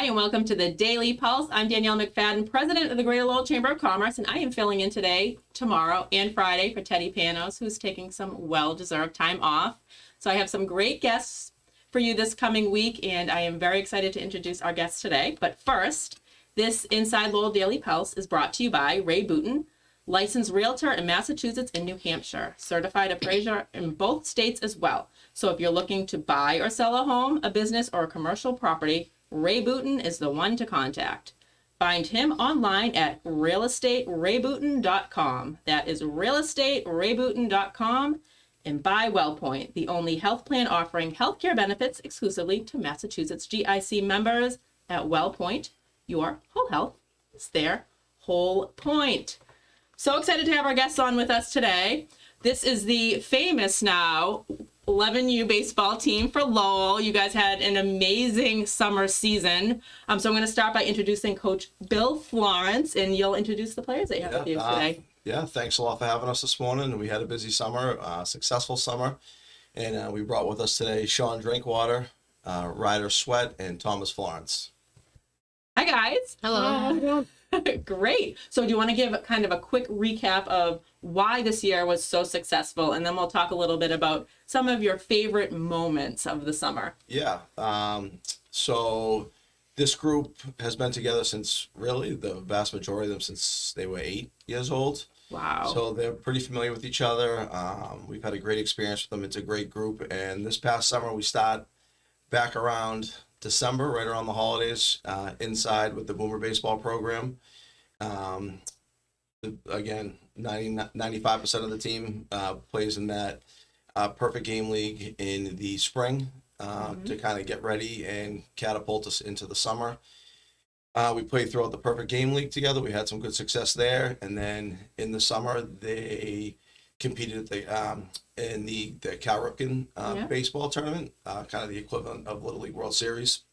Hi, and welcome to the Daily Pulse. I'm Danielle McFadden, president of the Greater Lowell Chamber of Commerce, and I am filling in today, tomorrow, and Friday for Teddy Panos, who's taking some well-deserved time off. So I have some great guests for you this coming week, and I am very excited to introduce our guests today. But first, this Inside Lowell Daily Pulse is brought to you by Ray Booten, licensed realtor in Massachusetts and New Hampshire, certified appraiser in both states as well. So if you're looking to buy or sell a home, a business, or a commercial property, Ray Booten is the one to contact. Find him online at realestaterayBooten.com. That is realestaterayBooten.com. And buy Wellpoint, the only health plan offering healthcare benefits exclusively to Massachusetts GIC members. At Wellpoint, your whole health is their whole point. So excited to have our guests on with us today. This is the famous now 11U baseball team for Lowell. You guys had an amazing summer season. So I'm going to start by introducing Coach Bill Florence, and you'll introduce the players that you have with you today. Yeah, thanks a lot for having us this morning. We had a busy summer, successful summer, and we brought with us today Sean Drinkwater, Ryder, Swett, and Thomas Florence. Hi, guys. Hello. Great. So do you want to give kind of a quick recap of why this year was so successful, and then we'll talk a little bit about some of your favorite moments of the summer? Yeah. So this group has been together since really the vast majority of them since they were 8 years old. Wow. So they're pretty familiar with each other. We've had a great experience with them. It's a great group. And this past summer, we start back around December, right around the holidays, inside with the Boomer Baseball program. Again, 95% of the team plays in that perfect game league in the spring to kind of get ready and catapult us into the summer. We played throughout the perfect game league together. We had some good success there. And then in the summer, they competed in the Cal Ripken baseball tournament, kind of the equivalent of Little League World Series,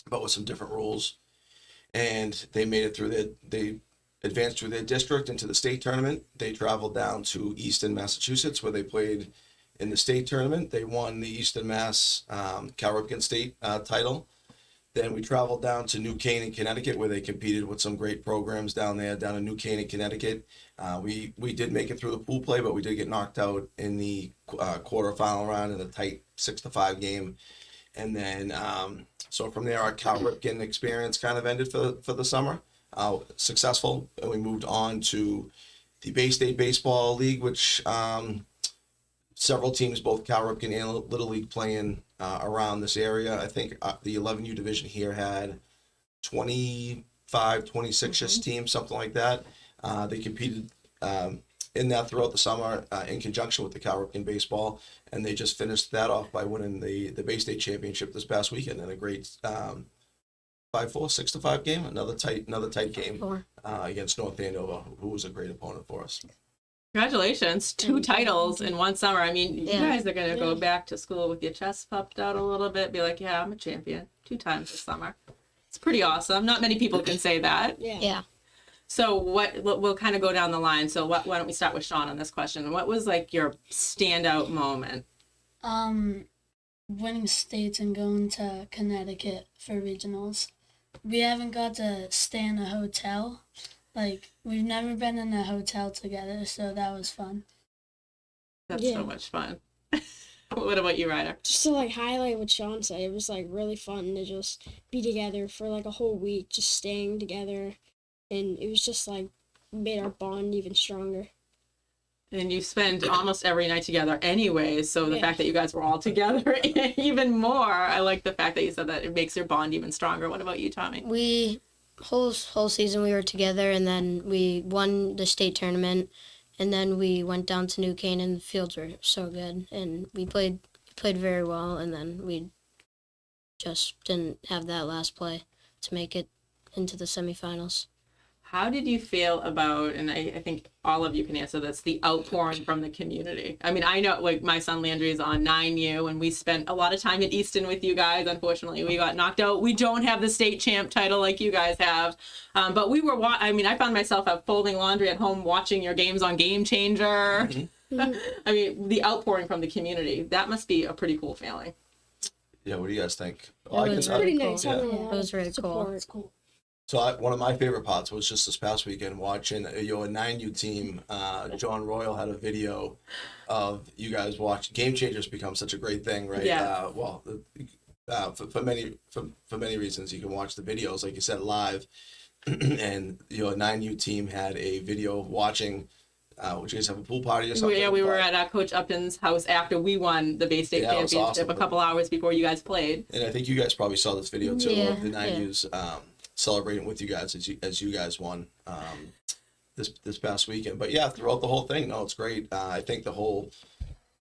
but with some different rules. And they made it through they advanced through their district into the state tournament. They traveled down to Easton, Massachusetts, where they played in the state tournament. They won the Easton Mass Cal Ripken state title. Then we traveled down to New Canaan, Connecticut, where they competed with some great programs down there, down in New Canaan, Connecticut. We did make it through the pool play, but we did get knocked out in the quarterfinal round in a tight 6-5 game. And then, so from there, our Cal Ripken experience kind of ended for the summer. Successful, and we moved on to the Bay State Baseball League, which several teams, both Cal Ripken and Little League, playing around this area. I think the 11U division here had 25, 26-ish teams, something like that. They competed in that throughout the summer in conjunction with the Cal Ripken baseball, and they just finished that off by winning the Bay State championship this past weekend in a great 5-4, 6-5 game. Another tight game against North Andover, who was a great opponent for us. Congratulations. 2 titles in one summer. I mean, you guys are going to go back to school with your chest puffed out a little bit, be like, yeah, I'm a champion 2 times this summer. It's pretty awesome. Not many people can say that. Yeah. So we'll kind of go down the line. So why don't we start with Sean on this question? What was like your standout moment? Winning states and going to Connecticut for regionals. We haven't got to stay in a hotel. Like, we've never been in a hotel together, so that was fun. That's so much fun. What about you, Ryder? Just to highlight what Sean said, it was really fun to just be together for a whole week, just staying together, and it was just made our bond even stronger. And you spend almost every night together anyway, so the fact that you guys were all together even more. I like the fact that you said that it makes your bond even stronger. What about you, Tommy? Whole season we were together, and then we won the state tournament, and then we went down to New Canaan. The fields were so good, and we played very well, and then we just didn't have that last play to make it into the semifinals. How did you feel about, and I think all of you can answer this, the outpouring from the community? I mean, I know my son Landry is on 9U, and we spent a lot of time at Easton with you guys. Unfortunately, we got knocked out. We don't have the state champ title like you guys have. But we were, I found myself out folding laundry at home watching your games on Game Changer. I mean, the outpouring from the community, that must be a pretty cool feeling. Yeah, what do you guys think? It was Pretty really nice cool. having a It lot was of really cool. support. It's cool. So one of my favorite parts was just this past weekend watching a 9U team. John Royal had a video of you guys watch Game Changers become such a great thing, right? Yeah. For many reasons, you can watch the videos, like you said, live. And your 9U team had a video watching. Would you guys have a pool party or something? Yeah, we were But- at Coach Upton's house after we won the Bay State Yeah, it was Championship awesome. a couple hours before you guys played. And I think you guys probably saw this video too Yeah, of the yeah. 9U's celebrating with you guys as you guys won this past weekend. But yeah, throughout the whole thing, no, it's great. I think the whole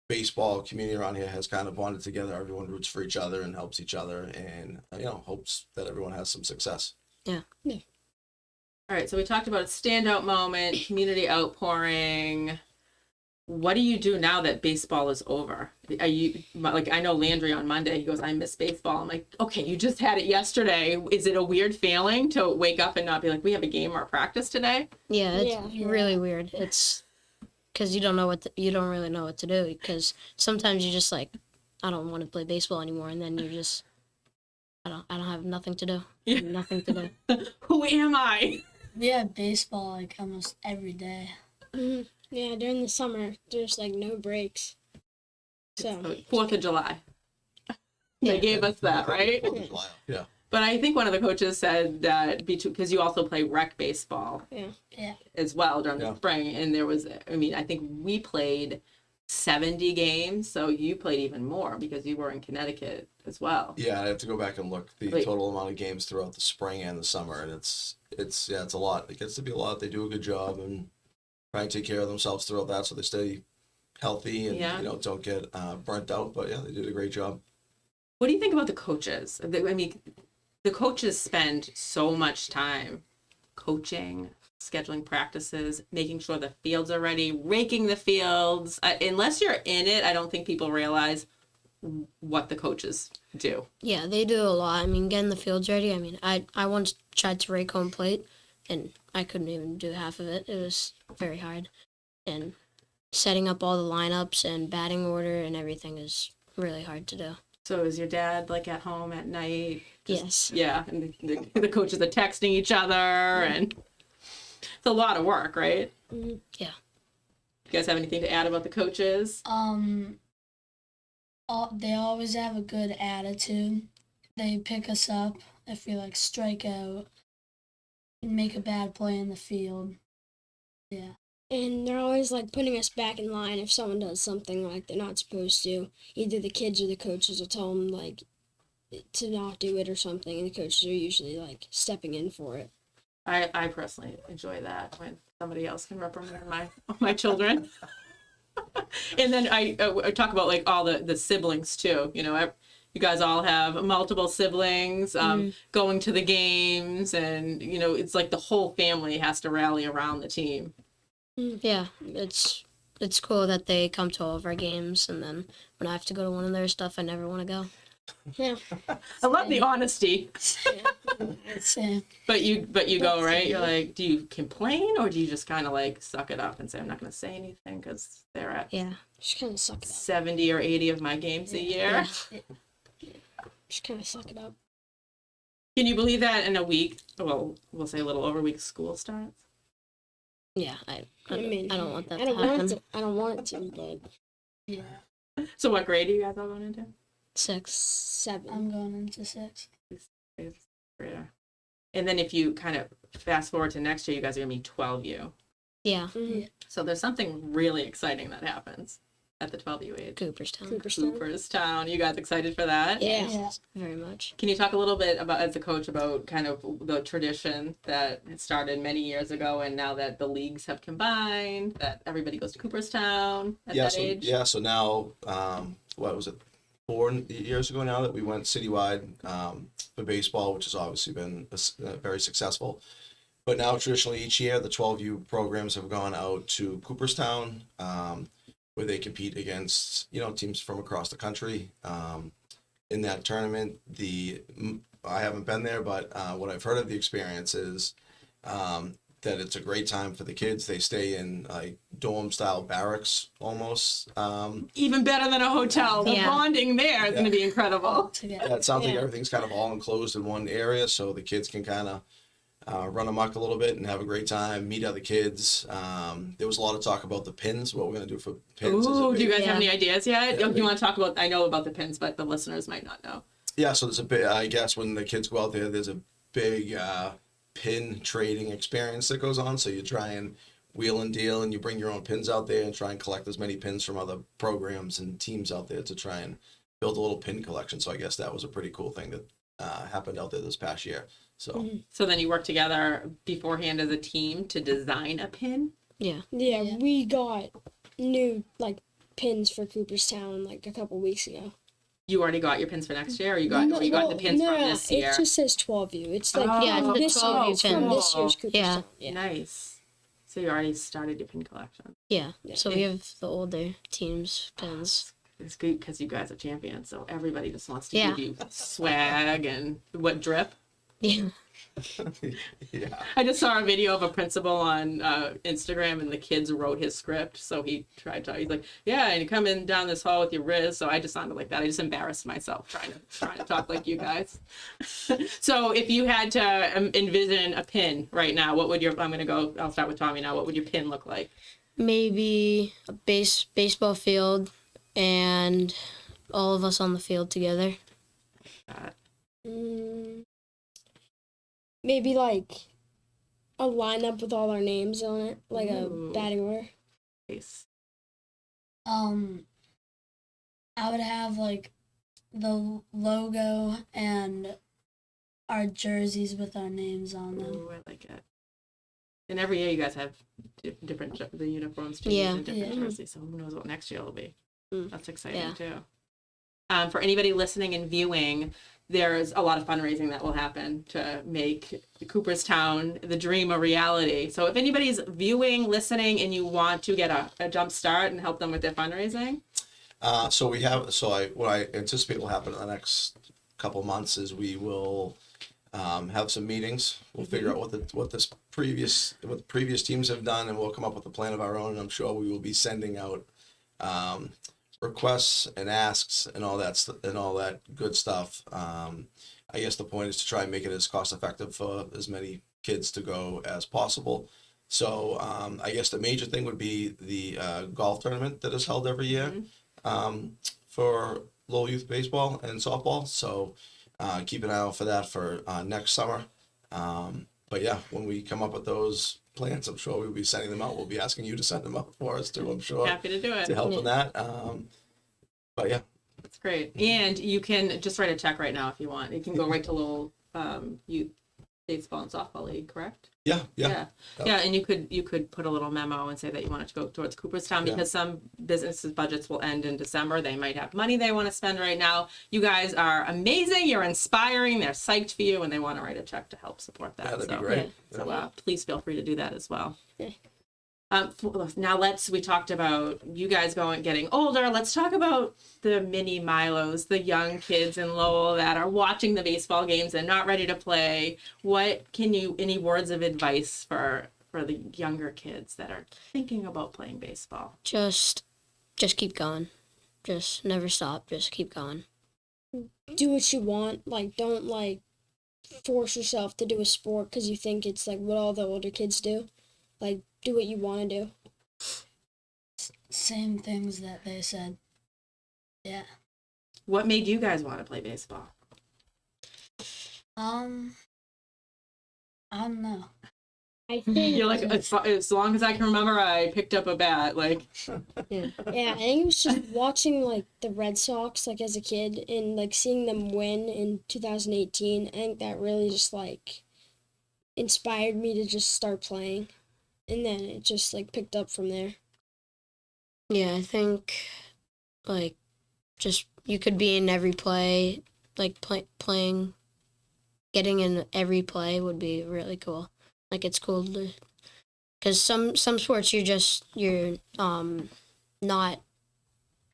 baseball community around here has kind of bonded together. Everyone roots for each other and helps each other, and hopes that everyone has some success. All right, so we talked about a standout moment, community outpouring. What do you do now that baseball is over? Are you like, I know Landry on Monday, he goes, I miss baseball. I'm like, okay, you just had it yesterday. Is it a weird feeling to wake up and not be like, we have a game or a practice today? Yeah, it's Yeah. really weird. It's because you don't really know what to do, because sometimes you just like, I don't want to play baseball anymore, and then you're just, I don't have nothing to do. Yeah. Nothing to do. Who am I? We have baseball like almost every day. Hmm. Yeah, during the summer, there's like no breaks. So 4th of July. They Yeah. gave us that, right? Yeah. But I think one of the coaches said that because you also play rec baseball Yeah. as well during the Yeah. spring, and there was, I think we played 70 games, so you played even more because you were in Connecticut as well. Yeah, I have to go back and look the Wait. total amount of games throughout the spring and the summer, and it's a lot. It gets to be a lot. They do a good job and try and take care of themselves throughout that, so they stay healthy and Yeah. don't get burnt out. But yeah, they did a great job. What do you think about the coaches? The coaches spend so much time coaching, scheduling practices, making sure the fields are ready, raking the fields. Unless you're in it, I don't think people realize what the coaches do. Yeah, they do a lot. I mean, getting the fields ready. I mean, I once tried to rake home plate, and I couldn't even do half of it. It was very hard. And setting up all the lineups and batting order and everything is really hard to do. So is your dad like at home at night? Yes. Yeah, and the coaches are texting each other, and it's a lot of work, right? mhm. Yeah. You guys have anything to add about the coaches? They always have a good attitude. They pick us up if we like strike out and make a bad play in the field. Yeah. And they're always like putting us back in line if someone does something like they're not supposed to. Either the kids or the coaches will tell them like to not do it or something, and the coaches are usually like stepping in for it. I personally enjoy that when somebody else can reprimand my children. And then I talk about like all the siblings too. You guys all have multiple siblings going to the games, and it's like the whole family has to rally around the team. Yeah, it's cool that they come to all of our games, and then when I have to go to one of their stuff, I never want to go. Yeah. I love the honesty, Same. but you go, right? You're like, do you complain, or do you just kind of like suck it up and say I'm not going to say anything because they're at Yeah. Just kind of suck it up. 70 or 80 of my games a year? Just kind of suck it up. Can you believe that in a week? Well, we'll say a little over a week, school starts. Yeah, I mean, don't want that I to don't want happen. it to. I don't want it to, but Yeah. So what grade are you guys all going into? 6. 7. I'm going into 6. Grader. And then if you kind of fast forward to next year, you guys are going to be 12U. Yeah, Mhm. So there's something really exciting that happens at the 12U age. Cooperstown. Cooperstown. Cooperstown. You guys excited for that? Yeah. Yeah. Very much. Can you talk a little bit about, as a coach, about kind of the tradition that had started many years ago, and now that the leagues have combined, that everybody goes to Cooperstown at that age? So now, what was it, 4 years ago now that we went citywide for baseball, which has obviously been very successful. But now traditionally each year the 12U programs have gone out to Cooperstown, where they compete against teams from across the country. In that tournament, I haven't been there, but what I've heard of the experience is that it's a great time for the kids. They stay in like dorm style barracks almost. Even better than a hotel. The Yeah. bonding there is going to be incredible. Together. Yeah, it sounds like Yeah. everything's kind of all enclosed in one area, so the kids can kind of run amok a little bit and have a great time, meet other kids. There was a lot of talk about the pins, what we're going to do for pins. is a Ooh, do you big- guys have any ideas yet? Yeah, You want to talk about, I know about the pins, but the listeners might not know. Yeah, so there's a bit, I guess when the kids go out there, there's a big pin trading experience that goes on. So you try and wheel and deal and you bring your own pins out there and try and collect as many pins from other programs and teams out there to try and build a little pin collection. So I guess that was a pretty cool thing that happened out there this past year. So So then you work together beforehand as a team to design a pin? Yeah. Yeah, Yeah. we got new like pins for Cooperstown like a couple weeks ago. You already got your pins for next year, or you got the pins from this year? It just says 12U. It's like Oh, Yeah, it's the this 12U year, it's from pin. this year's Cool. Cooperstown. Yeah. Nice. So you already started your pin collection. Yeah. Yeah. So we have the older teams pins. It's good because you guys are champions, so everybody just wants to Yeah. give you swag and what drip. Yeah. yeah. I just saw a video of a principal on Instagram, and the kids wrote his script. So he tried to. He's like, "Yeah, and you come in down this hall with your Riz." So I just sounded like that. I just embarrassed myself trying to talk like you guys. So if you had to envision a pin right now, what would your? I'll start with Tommy now. What would your pin look like? Maybe a baseball field and all of us on the field together. Mm, maybe like a lineup with all our names on it, like Ooh. a batting order. Nice. I would have like the logo and our jerseys with our names on them. Ooh, I like it. And every year you guys have different the uniforms change Yeah. and different Yeah. jerseys. So who knows what next year will be? Mm. That's exciting Yeah. too. For anybody listening and viewing, there's a lot of fundraising that will happen to make Cooperstown the dream a reality. So if anybody's viewing, listening, and you want to get a jump start and help them with their fundraising, What I anticipate will happen in the next couple months is we will have some meetings. We'll figure out what the previous teams have done, and we'll come up with a plan of our own. And I'm sure we will be sending out requests and asks and all that good stuff. I guess the point is to try and make it as cost effective for as many kids to go as possible. So I guess the major thing would be the golf tournament that is held every year for Lowell youth baseball and softball. So keep an eye out for that for next summer. But yeah, when we come up with those plans, I'm sure we'll be sending them out. We'll be asking you to send them out for us too, I'm sure, happy to do it. to help in that. But yeah. That's great. And you can just write a check right now if you want. You can go right to Lowell Youth Baseball and Softball League, correct? Yeah. Yeah, and you could put a little memo and say that you want it to go towards Cooperstown because some businesses' budgets will end in December. They might have money they want to spend right now. You guys are amazing. You're inspiring. They're psyched for you, and they want to write a check to help support that. Yeah, that'd be So- great. So please feel free to do that as well. Yeah. Now we talked about you guys getting older. Let's talk about the mini Milos, the young kids in Lowell that are watching the baseball games and not ready to play. Any words of advice for the younger kids that are thinking about playing baseball? Just keep going. Just never stop. Just keep going. Do what you want. Like, don't like force yourself to do a sport because you think it's like what all the older kids do. Like, do what you want to do. Same things that they said. Yeah. What made you guys want to play baseball? I don't know. I think. You're like, as long as I can remember, I picked up a bat. Like, Yeah, I think it was just watching like the Red Sox like as a kid and like seeing them win in 2018. I think that really just like inspired me to just start playing, and then it just like picked up from there. Yeah, I think like just you could be in every play, like playing, getting in every play would be really cool. Like it's cool to, because some sports you're not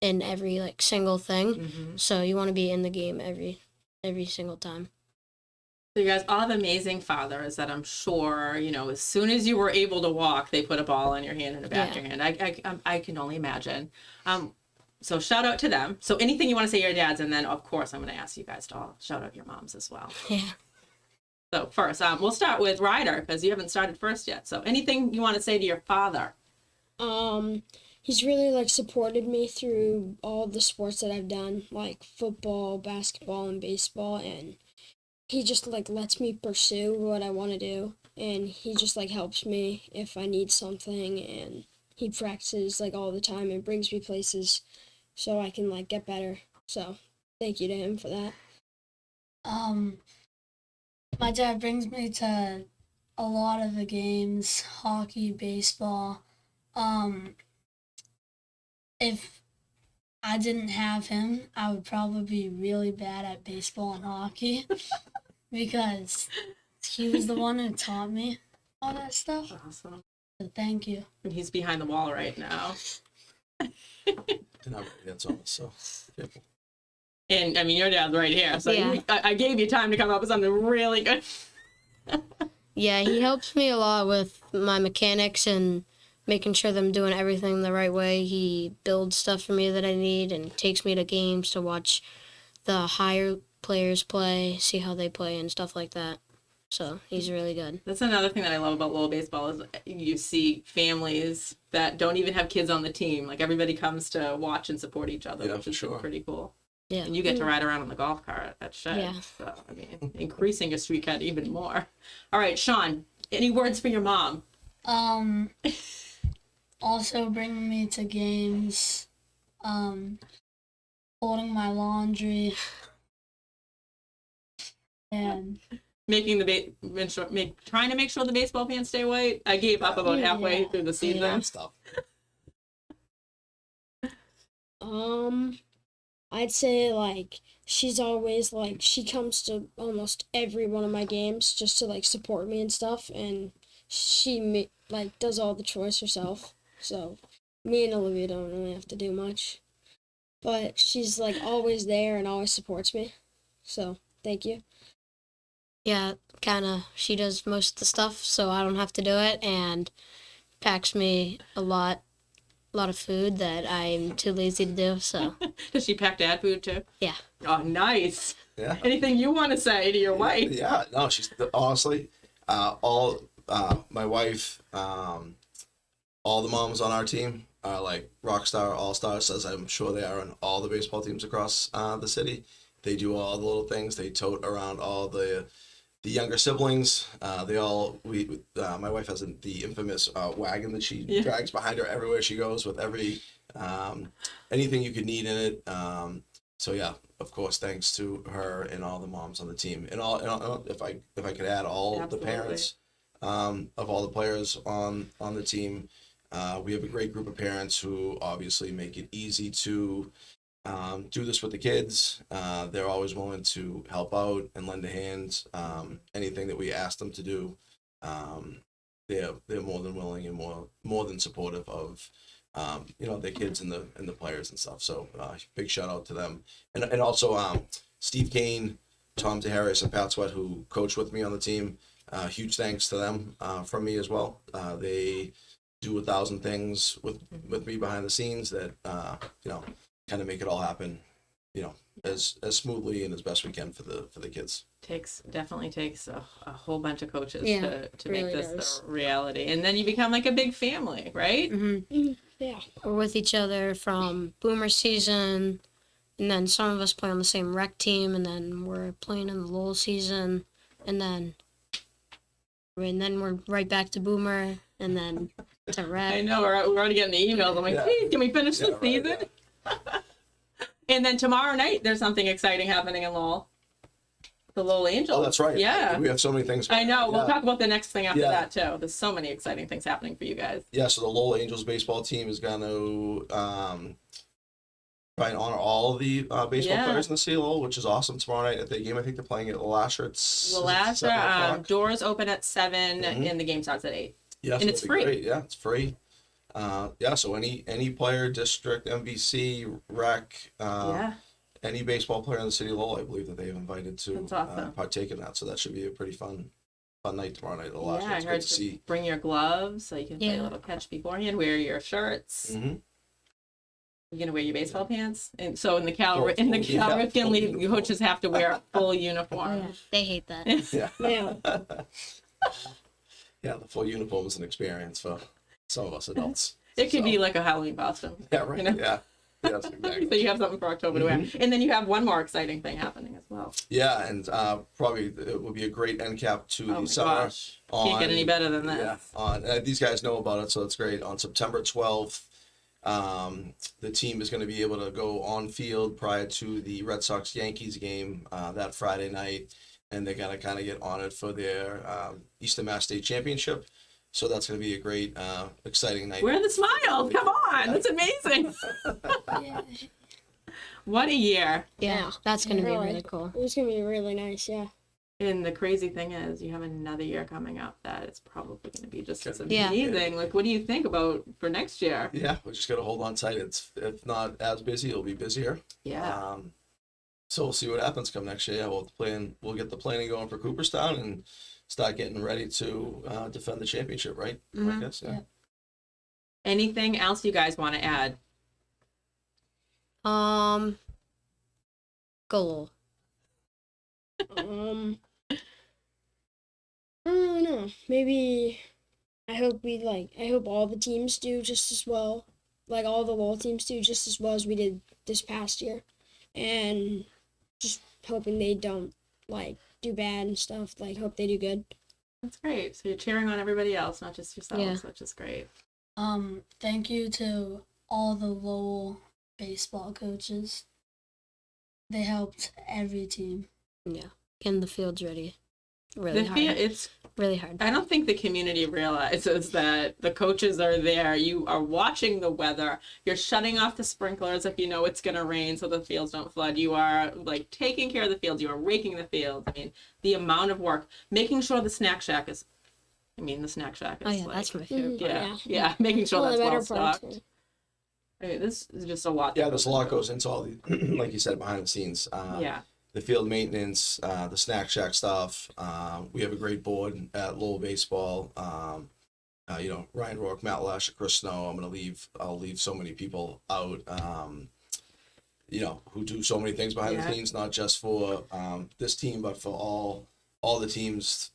in every like single thing, so you want to be in the game every single time. So you guys all have amazing fathers that I'm sure, as soon as you were able to walk, they put a ball in your hand and a bat in your hand. I can only imagine. So shout out to them. So anything you want to say to your dads, and then of course I'm going to ask you guys to all shout out your moms as well. Yeah. So first, we'll start with Ryder because you haven't started first yet. So anything you want to say to your father? He's really like supported me through all the sports that I've done, like football, basketball, and baseball, and he just like lets me pursue what I want to do, and he just like helps me if I need something, and he practices like all the time and brings me places so I can like get better. So thank you to him for that. My dad brings me to a lot of the games, hockey, baseball. If I didn't have him, I would probably be really bad at baseball and hockey because he was the one who taught me all that stuff. Awesome. So thank you. And he's behind the wall right now. And I'm that's all. So careful. And I mean, your dad's right here. So Yeah. I gave you time to come up with something really good. Yeah, he helps me a lot with my mechanics and making sure that I'm doing everything the right way. He builds stuff for me that I need and takes me to games to watch the higher players play, see how they play and stuff like that. So he's really good. That's another thing that I love about Lowell baseball is you see families that don't even have kids on the team. Like everybody comes to watch and support each other, Yeah, which for is sure. pretty cool. Yeah. And you get to ride around on the golf cart at Shed. Yeah. So, I mean, increasing your street cred even more. All right, Sean, any words for your mom? Also bringing me to games, folding my laundry, and Making trying to make sure the baseball pants stay white. I gave up about halfway Yeah. through the season. That stuff. I'd say like she's always like she comes to almost every one of my games just to like support me and stuff, and she like does all the chores herself. So me and Olivia don't really have to do much, but she's like always there and always supports me. So thank you. Yeah, kind of. She does most of the stuff, so I don't have to do it, and packs me a lot of food that I'm too lazy to do. So Does she pack dad food too? yeah. Oh, nice. Yeah. Anything you want to say to your wife? Yeah, no, she's honestly, my wife, all the moms on our team are like rock star, all stars, as I'm sure they are on all the baseball teams across the city. They do all the little things. They tote around all the younger siblings. My wife has the infamous wagon that she drags behind her everywhere she goes with every anything you could need in it. So yeah, of course, thanks to her and all the moms on the team, and if I could add all Absolutely. the parents of all the players on the team. We have a great group of parents who obviously make it easy to do this with the kids. They're always willing to help out and lend a hand. Anything that we ask them to do, they're more than willing and more than supportive of their kids and the players and stuff. So big shout out to them, and also Steve Kane, Tom DeHarris, and Pat Swett, who coach with me on the team. Huge thanks to them from me as well. They do 1,000 things with me behind the scenes that kind of make it all happen, as smoothly and as best we can for the kids. Definitely takes a whole bunch of coaches Yeah, to really make this does. the reality, and then you become like a big family, right? Yeah. We're with each other from Boomer season, and then some of us play on the same rec team, and then we're playing in the Lowell season, and then we're right back to Boomer, and then to I rec. know we're already getting the emails. I'm like, Yeah. please, can we finish the Right, season? And then tomorrow night, there's something exciting happening in Lowell. The Lowell Angels. Oh, that's right. Yeah. We have so many things. I know. We'll Yeah. talk about the next thing after Yeah. that too. There's so many exciting things happening for you guys. Yeah, so the Lowell Angels baseball team is going to try and honor all of the baseball Yeah. players in the city of Lowell, which is awesome. Tomorrow night at the game, I think they're playing at Lasher. It's Well, last 7 o'clock. doors open at 7 Mhm. and the game starts at 8. Yes, and it's that'd be free. great. Yeah, it's free. So any player, district, MVC, rec, Yeah. any baseball player in the city of Lowell, I believe that they've invited to That's awesome. partake in that. So that should be a pretty fun night tomorrow night at the Lodge. Yeah, I It's heard good to see. bring your gloves so you can play a Yeah. little catch beforehand. Wear your shirts. Mm-hmm. You're gonna wear your baseball pants, and so in the Cal Full- Ripken full League, uniform. coaches have to wear a full uniform. Yeah, they hate that. Yeah. Yeah. Yeah, the full uniform is an experience for some of us adults. It could So, be like a Halloween costume. yeah, right. you know? Yeah. Yes, So exactly. you have something for October to wear, and then you have one more exciting thing happening as well. Yeah, and probably it will be a great end cap to Oh my the summer. gosh, can't get any better than this. Yeah, on these guys know about it, so it's great. On September 12th, the team is going to be able to go on field prior to the Red Sox Yankees game that Friday night, and they're going to kind of get honored for their Eastern Mass State Championship. So that's going to be a great, exciting night. Where are the smiles? Come on, that's amazing. Yeah. What a year! Yeah, that's gonna be Really. really cool. It was gonna be really nice. Yeah. And the crazy thing is, you have another year coming up that it's probably going to be just as Yeah. amazing. Like, what do you think about for next year? Yeah, we just got to hold on tight. It's if not as busy, it'll be busier. Yeah. So we'll see what happens come next year. Yeah, we'll get the planning going for Cooperstown and start getting ready to defend the championship, right? I guess, yeah. Yeah. Anything else you guys want to add? Goal. I don't really know. Maybe I hope all the teams do just as well. Like all the Lowell teams do just as well as we did this past year. And just hoping they don't do bad and stuff. Hope they do good. That's great. So you're cheering on everybody else, not just yourselves, Yeah. which is great. Thank you to all the Lowell baseball coaches. They helped every team. Yeah, getting the fields ready. Really hard. It's. Really hard. I don't think the community realizes that the coaches are there. You are watching the weather. You're shutting off the sprinklers if you know it's going to rain so the fields don't flood. You are taking care of the fields. You are raking the fields. I mean, the amount of work, making sure the snack shack is. The snack shack is Oh yeah, that's my favorite part. yeah, making sure One of that's the well better parts, stocked. I mean, this is just a lot. Yeah, there's a lot goes into all the, like you said, behind the scenes. Yeah. The field maintenance, the snack shack stuff. We have a great board at Lowell Baseball. Ryan Rourke, Matt Lash, Chris Snow. I'll leave so many people out. Who do so many things behind the scenes, not just for this team, but for all the teams.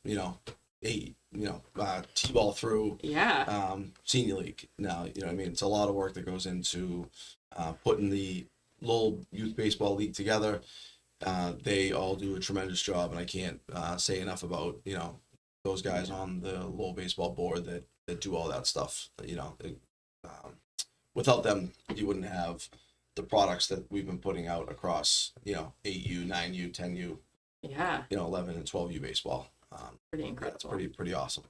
T-ball through. Yeah. Senior league. Now, it's a lot of work that goes into putting the Lowell Youth Baseball League together. They all do a tremendous job, and I can't say enough about those guys on the Lowell baseball board that do all that stuff. Without them, you wouldn't have the products that we've been putting out across 8U, 9U, 10U, Yeah. 11 and 12U baseball. Pretty Yeah, incredible. it's pretty awesome.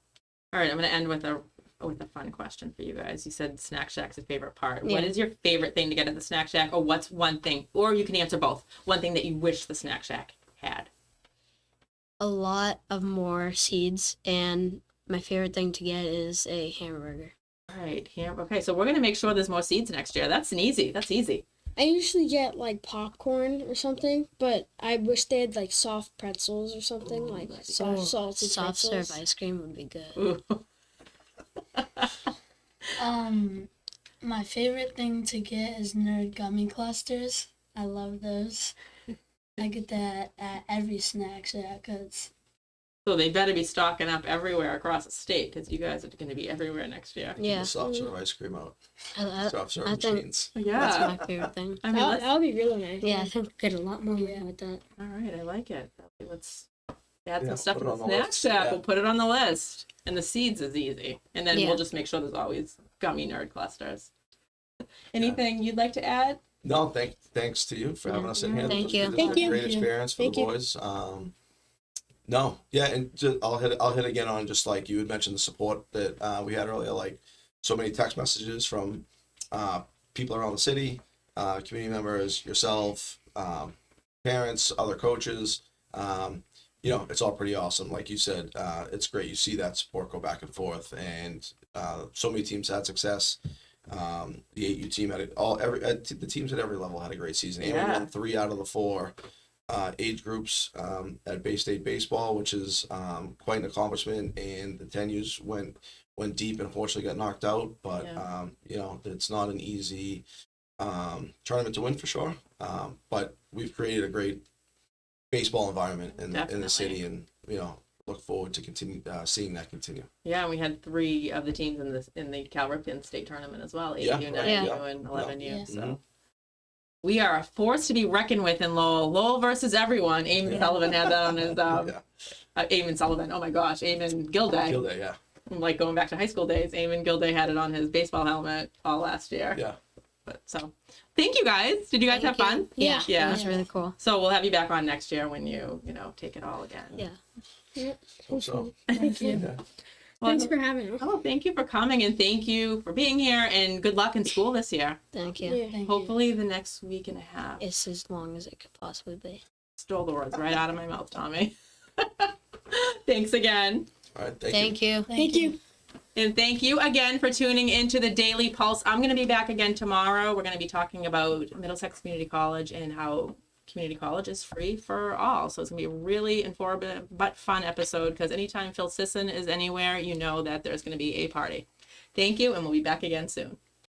All right, I'm going to end with a fun question for you guys. You said snack shack's your favorite part. Yeah. What is your favorite thing to get at the snack shack, or what's one thing, or you can answer both, one thing that you wish the snack shack had? A lot of more seeds, and my favorite thing to get is a hamburger. All right, okay, so we're going to make sure there's more seeds next year. That's easy. I usually get popcorn or something, but I wish they had soft pretzels or something, soft salty Soft pretzels. serve ice cream would be good. Ooh. My favorite thing to get is nerd gummy clusters. I love those. I get that at every snack shack because So they better be stocking up everywhere across the state, because you guys are going to be everywhere next year. Yeah, The soft serve ice cream out. Soft serve I think machines. Yeah. that's my favorite thing. I mean, That would be really nice. Yeah, I think we get a lot more money with that. all right, I like it. Let's add Yeah, some stuff put to it the on the snack list, shack. yeah. We'll put it on the list. And the seeds is easy. And then Yeah. we'll just make sure there's always gummy nerd clusters. Anything you'd like to add? No, thanks to you for having us in here. Thank you. This Thank was a you. great experience for Thank the you. boys. No, yeah, and I'll hit again on just like you had mentioned the support that we had earlier. So many text messages from people around the city, community members, yourself, parents, other coaches. It's all pretty awesome. Like you said, it's great. You see that support go back and forth, and so many teams had success. The 8U team had the teams at every level had a great season. And we Yeah. won 3 out of the 4 age groups at Bay State baseball, which is quite an accomplishment. And the 10Us went deep and unfortunately got knocked out. But Yeah. you know, it's not an easy tournament to win for sure. But we've created a great baseball environment in Definitely. the city, and you know, look forward to continue seeing that continue. Yeah, and we had 3 of the teams in the Cal Ripken state tournament as well. 8U, Yeah, 9U, right, yeah. and 11U. Yeah. So Mhm. we are a force to be reckoned with in Lowell. Lowell versus everyone. Eamon Yeah. Sullivan had that on his Yeah. Eamon Sullivan. Oh my gosh, Eamon Gilday. Kill that, yeah. Like going back to high school days, Eamon Gilday had it on his baseball helmet all last year. Yeah. But so, thank you guys. Did you guys have fun? Yeah, Yeah. it was really cool. So we'll have you back on next year when you take it all again. Yeah. Hope so. Thank you. Yeah. Well, Thanks for having us. oh, thank you for coming and thank you for being here and good luck in school this year. Thank you. Yeah. Thank you. Hopefully the next week and a half. It's as long as it could possibly be. Stole the words right out of my mouth, Tommy. Thanks again. All right. Thank you. Thank you. Thank you. And thank you again for tuning into the Daily Pulse. I'm going to be back again tomorrow. We're going to be talking about Middlesex Community College and how community college is free for all. So it's going to be a really informative but fun episode because anytime Phil Sisson is anywhere, you know that there's going to be a party. Thank you, and we'll be back again soon.